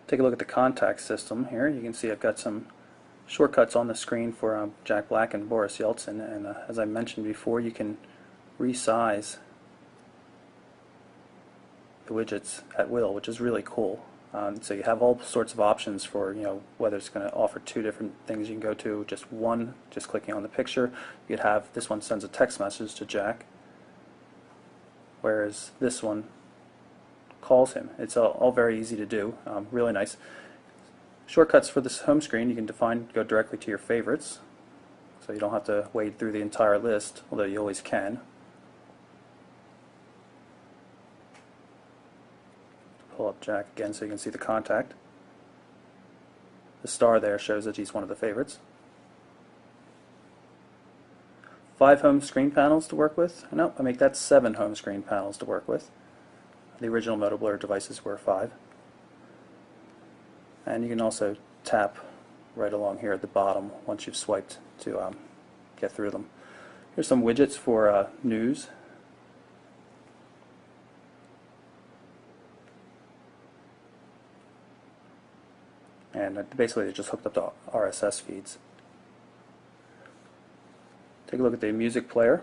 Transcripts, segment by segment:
Take a look at the contact system here. You can see I've got some shortcuts on the screen for Jack Black and Boris Yeltsin, and as I mentioned before, you can resize the widgets at will, which is really cool. So you have all sorts of options for, whether it's going to offer two different things you can go to, just one, just clicking on the picture. You could have this one sends a text message to Jack, whereas this one calls him. It's all very easy to do, really nice. Shortcuts for this home screen you can define, go directly to your favorites, so you don't have to wade through the entire list, although you always can. Pull up Jack again so you can see the contact. The star there shows that he's one of the favorites. 5 home screen panels to work with. No, I make that 7 home screen panels to work with. The original MotoBlur devices were 5. And you can also tap right along here at the bottom once you've swiped to get through them. Here's some widgets for news. And basically it's just hooked up to RSS feeds. Take a look at the music player.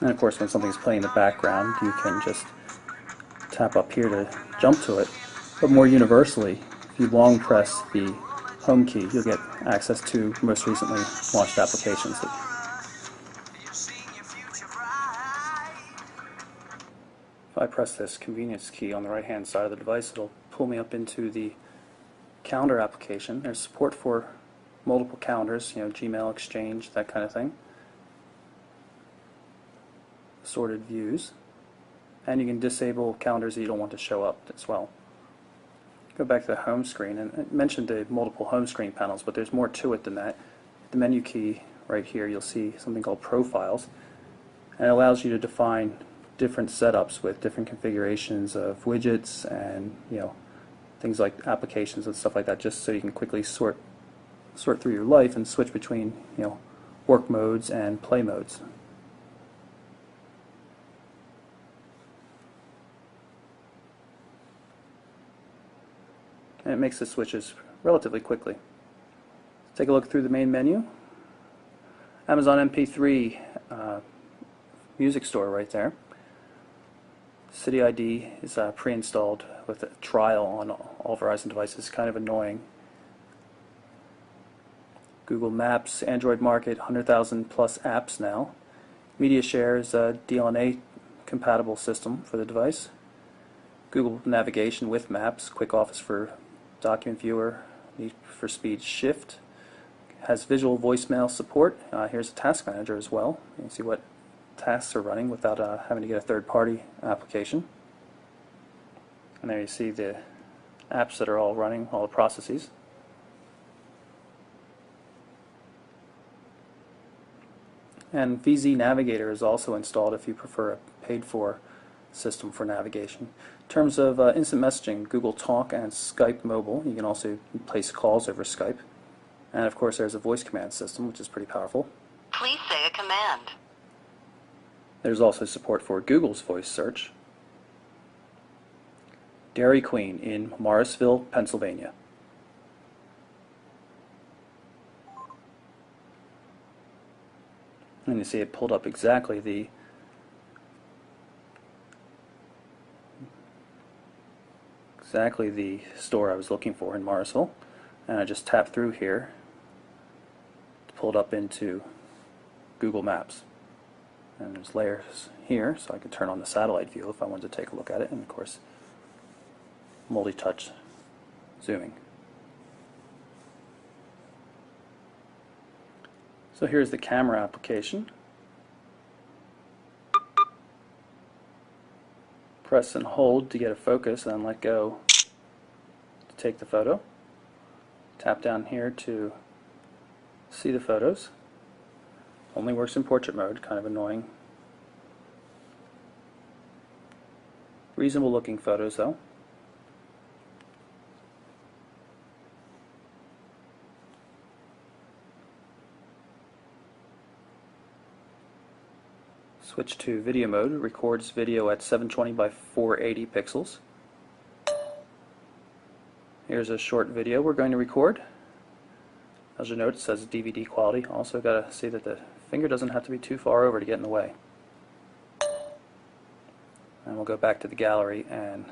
And of course, when something's playing in the background, you can just tap up here to jump to it. But more universally, if you long press the home key, you'll get access to most recently launched applications. If I press this convenience key on the right hand side of the device, it'll pull me up into the calendar application. There's support for multiple calendars, Gmail, Exchange, that kind of thing. Sorted views, and you can disable calendars that you don't want to show up as well. Go back to the home screen, and I mentioned the multiple home screen panels, but there's more to it than that. The menu key right here, you'll see something called Profiles, and it allows you to define different setups with different configurations of widgets and things like applications and stuff like that, just so you can quickly sort through your life and switch between work modes and play modes. And it makes the switches relatively quickly. Take a look through the main menu. Amazon MP3 music store right there. City ID is pre-installed with a trial on all Verizon devices. Kind of annoying. Google Maps, Android Market, 100,000 plus apps now. Media Share is a DLNA compatible system for the device. Google Navigation with Maps, Quick Office for Document Viewer, Need for Speed Shift. Has visual voicemail support. Here's a task manager as well. You can see what tasks are running without having to get a third-party application. And there you see the apps that are all running, all the processes. And VZ Navigator is also installed if you prefer a paid-for system for navigation. In terms of instant messaging, Google Talk and Skype Mobile. You can also place calls over Skype. And of course there's a voice command system, which is pretty powerful. Please say a command. There's also support for Google's voice search. Dairy Queen in Morrisville, Pennsylvania. And you see it pulled up exactly the store I was looking for in Morrisville, and I just tapped through here to pull it up into Google Maps. And there's layers here, so I could turn on the satellite view if I wanted to take a look at it, and of course multi-touch zooming. So here's the camera application. Press and hold to get a focus, and then let go to take the photo. Tap down here to see the photos. Only works in portrait mode, kind of annoying. Reasonable looking photos though. Switch to video mode, records video at 720 by 480 pixels. Here's a short video we're going to record. As you note, it says DVD quality. Also got to see that the finger doesn't have to be too far over to get in the way. And we'll go back to the gallery and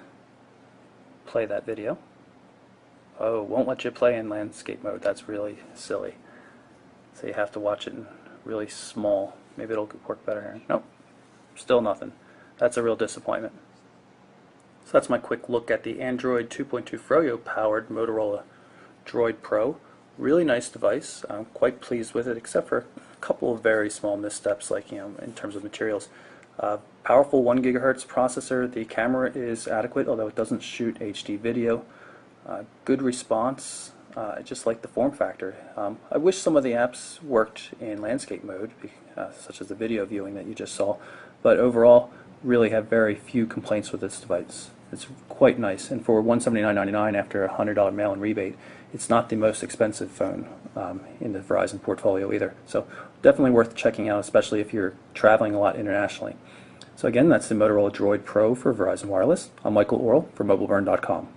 play that video. Oh, won't let you play in landscape mode. That's really silly. So you have to watch it in really small. Maybe it'll work better here. Nope, still nothing. That's a real disappointment. So that's my quick look at the Android 2.2 Froyo powered Motorola Droid Pro. Really nice device. I'm quite pleased with it, except for a couple of very small missteps, like in terms of materials. Powerful 1 GHz processor. The camera is adequate, although it doesn't shoot HD video. Good response. I just like the form factor. I wish some of the apps worked in landscape mode, such as the video viewing that you just saw, but overall really have very few complaints with this device. It's quite nice, and for $179.99 after a $100 mail-in rebate, it's not the most expensive phone in the Verizon portfolio either. So definitely worth checking out, especially if you're traveling a lot internationally. So again, that's the Motorola Droid Pro for Verizon Wireless. I'm Michael Orrell for MobileBurn.com.